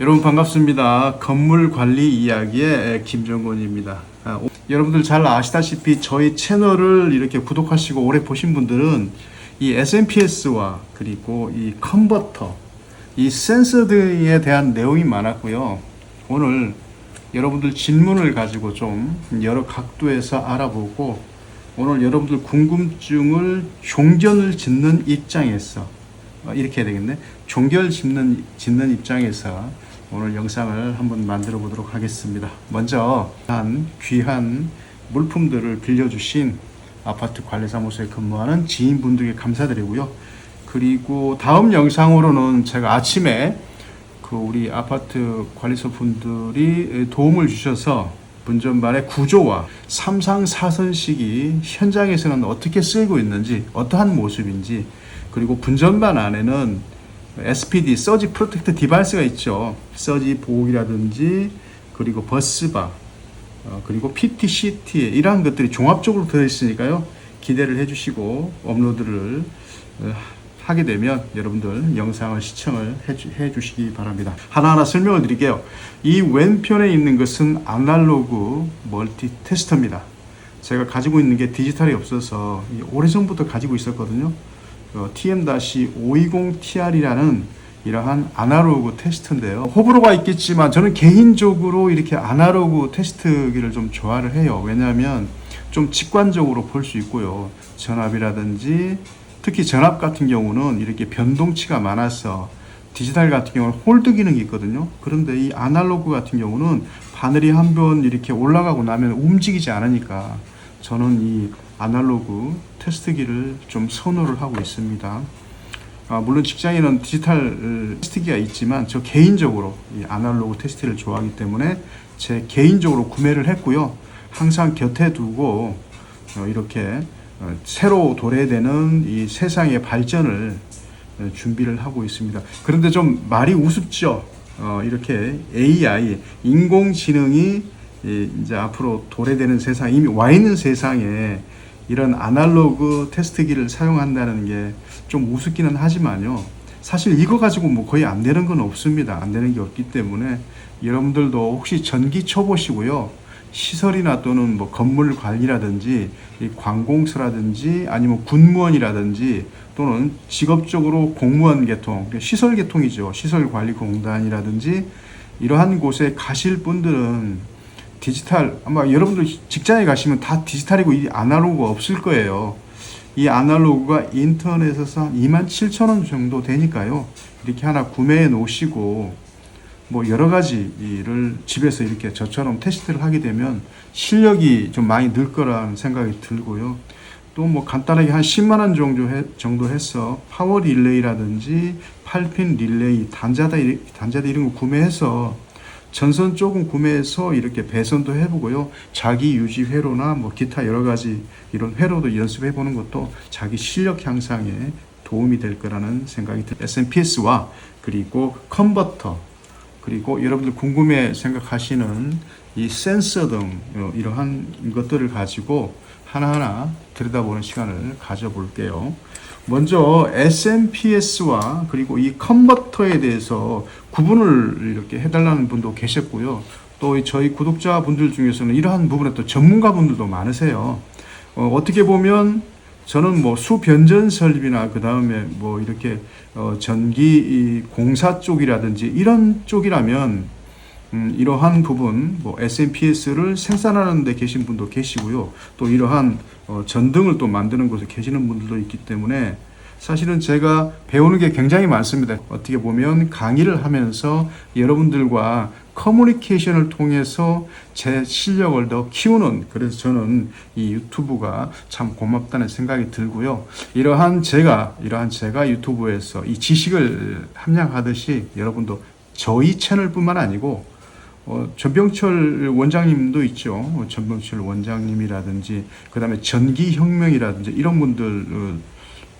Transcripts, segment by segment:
여러분 반갑습니다. 건물 관리 이야기의 김정곤입니다. 여러분들 잘 아시다시피 저희 채널을 이렇게 구독하시고 오래 보신 분들은 이 SMPS와 그리고 이 컨버터, 이 센서 등에 대한 내용이 많았고요. 오늘 여러분들 질문을 가지고 좀 여러 각도에서 알아보고 오늘 여러분들 궁금증을 종견을 짓는 입장에서 이렇게 해야 되겠네. 종견 짓는 입장에서 오늘 영상을 한번 만들어 보도록 하겠습니다. 먼저 귀한 물품들을 빌려주신 아파트 관리사무소에 근무하는 지인분들께 감사드리고요. 그리고 다음 영상으로는 제가 아침에 우리 아파트 관리소 분들이 도움을 주셔서 분전반의 구조와 3상 4선식이 현장에서는 어떻게 쓰이고 있는지, 어떠한 모습인지, 그리고 분전반 안에는 SPD, 서지 프로텍트 디바이스가 있죠. 서지 보호기라든지, 그리고 버스바, 그리고 PT, CT, 이러한 것들이 종합적으로 들어있으니까요. 기대를 해주시고, 업로드를 하게 되면 여러분들 영상을 시청을 해주시기 바랍니다. 하나하나 설명을 드릴게요. 이 왼편에 있는 것은 아날로그 멀티 테스터입니다. 제가 가지고 있는 게 디지털이 없어서 오래전부터 가지고 있었거든요. TM-520TR이라는 이러한 아날로그 테스트인데요. 호불호가 있겠지만 저는 개인적으로 이렇게 아날로그 테스트기를 좀 좋아를 해요. 왜냐하면 좀 직관적으로 볼 수 있고요. 전압이라든지 특히 전압 같은 경우는 이렇게 변동치가 많아서 디지털 같은 경우는 홀드 기능이 있거든요. 그런데 이 아날로그 같은 경우는 바늘이 한번 이렇게 올라가고 나면 움직이지 않으니까 저는 이 아날로그 테스트기를 좀 선호를 하고 있습니다. 물론 직장에는 디지털 테스트기가 있지만 저 개인적으로 이 아날로그 테스트를 좋아하기 때문에 제 개인적으로 구매를 했고요. 항상 곁에 두고 이렇게 새로 도래되는 이 세상의 발전을 준비를 하고 있습니다. 그런데 좀 말이 우습죠. 이렇게 AI, 인공지능이 이제 앞으로 도래되는 세상, 이미 와 있는 세상에 이런 아날로그 테스트기를 사용한다는 게 좀 우습기는 하지만요. 사실 이거 가지고 뭐 거의 안 되는 건 없습니다. 안 되는 게 없기 때문에 여러분들도 혹시 전기 쳐보시고요. 시설이나 또는 뭐 건물 관리라든지 관공서라든지 아니면 군무원이라든지 또는 직업적으로 공무원 계통, 시설 계통이죠. 시설관리공단이라든지 이러한 곳에 가실 분들은 디지털, 아마 여러분들 직장에 가시면 다 디지털이고 이 아날로그가 없을 거예요. 이 아날로그가 인터넷에서 한 27,000원 정도 되니까요. 이렇게 하나 구매해 놓으시고 뭐 여러 가지를 집에서 이렇게 저처럼 테스트를 하게 되면 실력이 좀 많이 늘 거라는 생각이 들고요. 또 뭐 간단하게 한 10만 원 정도 해서 파워 릴레이라든지 8핀 릴레이, 단자대 이런 거 구매해서 전선 조금 구매해서 이렇게 배선도 해보고요. 자기 유지 회로나 뭐 기타 여러 가지 이런 회로도 연습해 보는 것도 자기 실력 향상에 도움이 될 거라는 생각이 듭니다. SMPS와 그리고 컨버터, 그리고 여러분들 궁금해 생각하시는 이 센서 등 이러한 것들을 가지고 하나하나 들여다보는 시간을 가져볼게요. 먼저 SMPS와 그리고 이 컨버터에 대해서 구분을 이렇게 해달라는 분도 계셨고요. 또 저희 구독자분들 중에서는 이러한 부분에 또 전문가분들도 많으세요. 어떻게 보면 저는 뭐 수변전 설비나 그 다음에 뭐 이렇게 전기 공사 쪽이라든지 이런 쪽이라면 이러한 부분 뭐 SMPS를 생산하는 데 계신 분도 계시고요. 또 이러한 전등을 또 만드는 곳에 계시는 분들도 있기 때문에 사실은 제가 배우는 게 굉장히 많습니다. 어떻게 보면 강의를 하면서 여러분들과 커뮤니케이션을 통해서 제 실력을 더 키우는, 그래서 저는 이 유튜브가 참 고맙다는 생각이 들고요. 이러한 제가 유튜브에서 이 지식을 함양하듯이 여러분도 저희 채널뿐만 아니고 전병철 원장님도 있죠. 전병철 원장님이라든지 그 다음에 전기혁명이라든지 이런 분들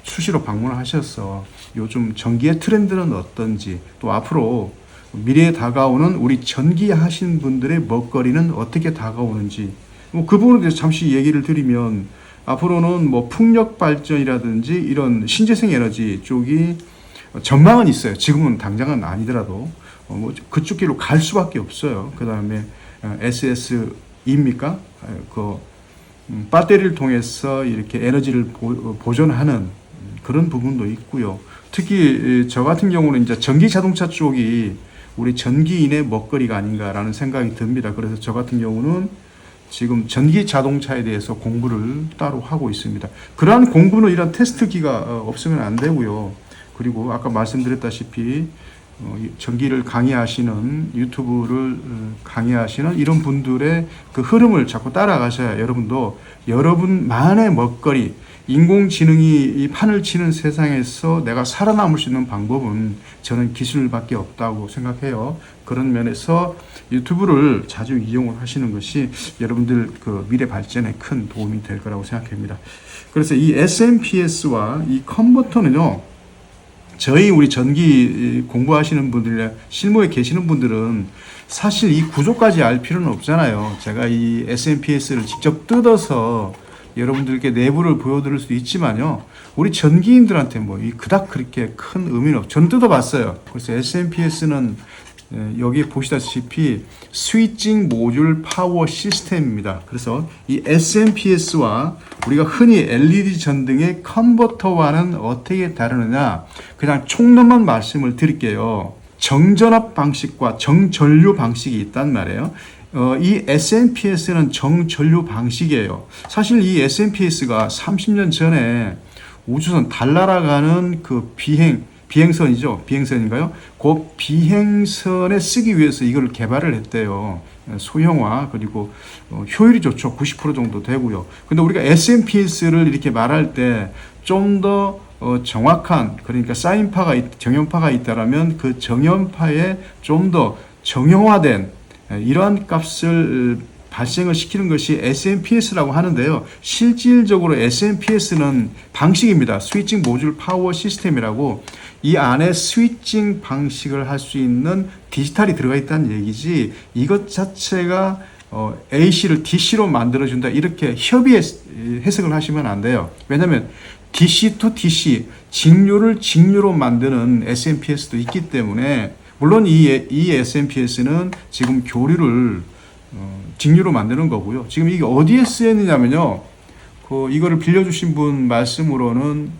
수시로 방문하셔서 요즘 전기의 트렌드는 어떤지, 또 앞으로 미래에 다가오는 우리 전기 하신 분들의 먹거리는 어떻게 다가오는지 그 부분에 대해서 잠시 얘기를 드리면, 앞으로는 뭐 풍력 발전이라든지 이런 신재생 에너지 쪽이 전망은 있어요. 지금은 당장은 아니더라도 뭐 그쪽 길로 갈 수밖에 없어요. 그 다음에 SSE입니까? 배터리를 통해서 이렇게 에너지를 보존하는 그런 부분도 있고요. 특히 저 같은 경우는 이제 전기 자동차 쪽이 우리 전기인의 먹거리가 아닌가라는 생각이 듭니다. 그래서 저 같은 경우는 지금 전기 자동차에 대해서 공부를 따로 하고 있습니다. 그러한 공부는 이런 테스트기가 없으면 안 되고요. 그리고 아까 말씀드렸다시피 전기를 강의하시는 유튜브를 강의하시는 이런 분들의 그 흐름을 자꾸 따라가셔야 여러분도 여러분만의 먹거리, 인공지능이 이 판을 치는 세상에서 내가 살아남을 수 있는 방법은 저는 기술밖에 없다고 생각해요. 그런 면에서 유튜브를 자주 이용을 하시는 것이 여러분들 그 미래 발전에 큰 도움이 될 거라고 생각합니다. 그래서 이 SMPS와 이 컨버터는요, 우리 전기 공부하시는 분들, 실무에 계시는 분들은 사실 이 구조까지 알 필요는 없잖아요. 제가 이 SMPS를 직접 뜯어서 여러분들께 내부를 보여드릴 수도 있지만요. 우리 전기인들한테 뭐 그닥 그렇게 큰 의미는 없죠. 저는 뜯어봤어요. 그래서 SMPS는 여기 보시다시피 스위칭 모듈 파워 시스템입니다. 그래서 이 SMPS와 우리가 흔히 LED 전등의 컨버터와는 어떻게 다르느냐, 그냥 총론만 말씀을 드릴게요. 정전압 방식과 정전류 방식이 있단 말이에요. 이 SMPS는 정전류 방식이에요. 사실 이 SMPS가 30년 전에 우주선 달 날아가는 그 비행선이죠. 비행선인가요? 그 비행선에 쓰기 위해서 이걸 개발을 했대요. 소형화, 그리고 효율이 좋죠. 90% 정도 되고요. 근데 우리가 SMPS를 이렇게 말할 때 좀 더 정확한, 그러니까 정연파가 있다라면 그 정연파에 좀 더 정형화된 이러한 값을 발생을 시키는 것이 SMPS라고 하는데요. 실질적으로 SMPS는 방식입니다. 스위칭 모듈 파워 시스템이라고, 이 안에 스위칭 방식을 할 수 있는 디지털이 들어가 있다는 얘기지, 이것 자체가 AC를 DC로 만들어준다, 이렇게 해석을 하시면 안 돼요. 왜냐하면 DC to DC, 직류를 직류로 만드는 SMPS도 있기 때문에, 물론 이 SMPS는 지금 교류를 직류로 만드는 거고요. 지금 이게 어디에 쓰였느냐면요, 이거를 빌려주신 분 말씀으로는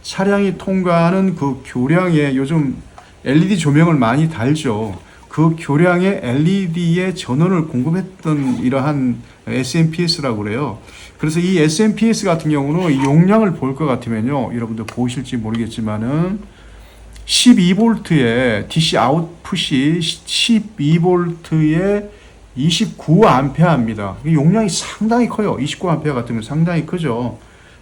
차량이 통과하는 그 교량에 요즘 LED 조명을 많이 달죠. 그 교량에 LED의 전원을 공급했던 이러한 SMPS라고 그래요. 그래서 이 SMPS 같은 경우는 이 용량을 볼 것 같으면요, 여러분들 보이실지 모르겠지만은 12V에 DC 아웃풋이 12V에 29A입니다. 용량이 상당히 커요. 29A 같으면 상당히 크죠.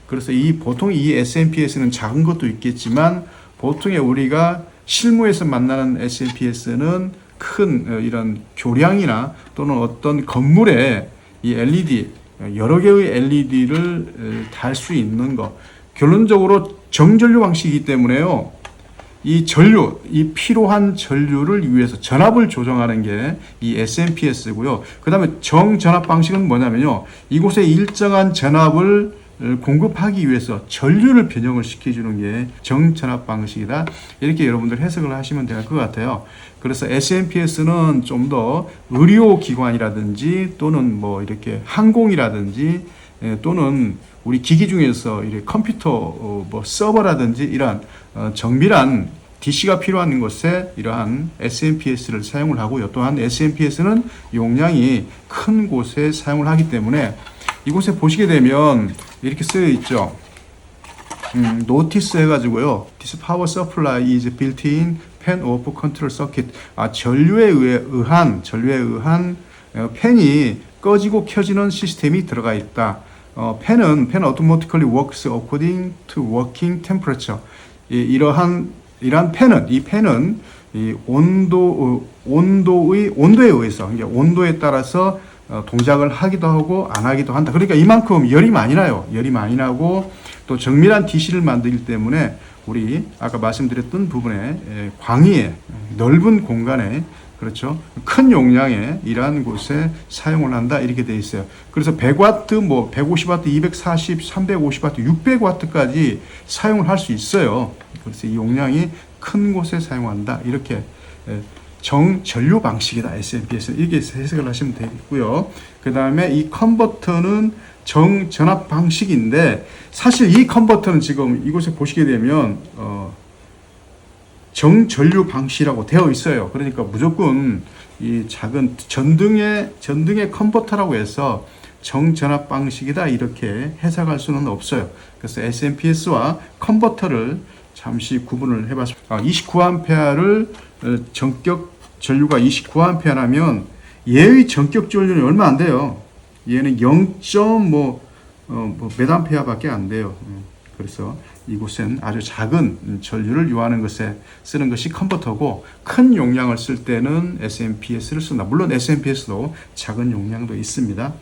그래서 보통 이 SMPS는 작은 것도 있겠지만, 보통의 우리가 실무에서 만나는 SMPS는 큰 이런 교량이나 또는 어떤 건물에 이 LED, 여러 개의 LED를 달 수 있는 것. 결론적으로 정전류 방식이기 때문에요, 이 필요한 전류를 위해서 전압을 조정하는 게 이 SMPS고요. 그 다음에 정전압 방식은 뭐냐면요, 이곳에 일정한 전압을 공급하기 위해서 전류를 변형을 시켜주는 게 정전압 방식이다. 이렇게 여러분들 해석을 하시면 될 것 같아요. 그래서 SMPS는 좀 더 의료기관이라든지 또는 뭐 이렇게 항공이라든지 또는 우리 기기 중에서 이렇게 컴퓨터 서버라든지 이러한 정밀한 DC가 필요한 곳에 이러한 SMPS를 사용을 하고요. 또한 SMPS는 용량이 큰 곳에 사용을 하기 때문에 이곳에 보시게 되면 이렇게 쓰여 있죠. 노티스 해가지고요. This power supply is built in fan off control circuit. 전류에 의한 팬이 꺼지고 켜지는 시스템이 들어가 있다. 팬은 automatically works according to working temperature. 이러한 팬은 이 온도에 의해서, 이제 온도에 따라서 동작을 하기도 하고 안 하기도 한다. 그러니까 이만큼 열이 많이 나요. 열이 많이 나고 또 정밀한 DC를 만들기 때문에 우리 아까 말씀드렸던 부분에 광의에 넓은 공간에, 그렇죠, 큰 용량의 이러한 곳에 사용을 한다, 이렇게 되어 있어요. 그래서 100W, 150W, 240, 350W, 600W까지 사용을 할 수 있어요. 그래서 이 용량이 큰 곳에 사용한다, 이렇게 정전류 방식이다. SMPS 이렇게 해석을 하시면 되겠고요. 그 다음에 이 컨버터는 정전압 방식인데 사실 이 컨버터는 지금 이곳에 보시게 되면 정전류 방식이라고 되어 있어요. 그러니까 무조건 이 작은 전등의 컨버터라고 해서 정전압 방식이다 이렇게 해석할 수는 없어요. 그래서 SMPS와 컨버터를 잠시 구분을 해봤습니다. 29A를 전격 전류가 29A라면 얘의 전격 전류는 얼마 안 돼요. 얘는 0. 몇 암페어밖에 안 돼요. 그래서 이곳은 아주 작은 전류를 요하는 것에 쓰는 것이 컨버터고 큰 용량을 쓸 때는 SMPS를 쓴다. 물론 SMPS도 작은 용량도 있습니다.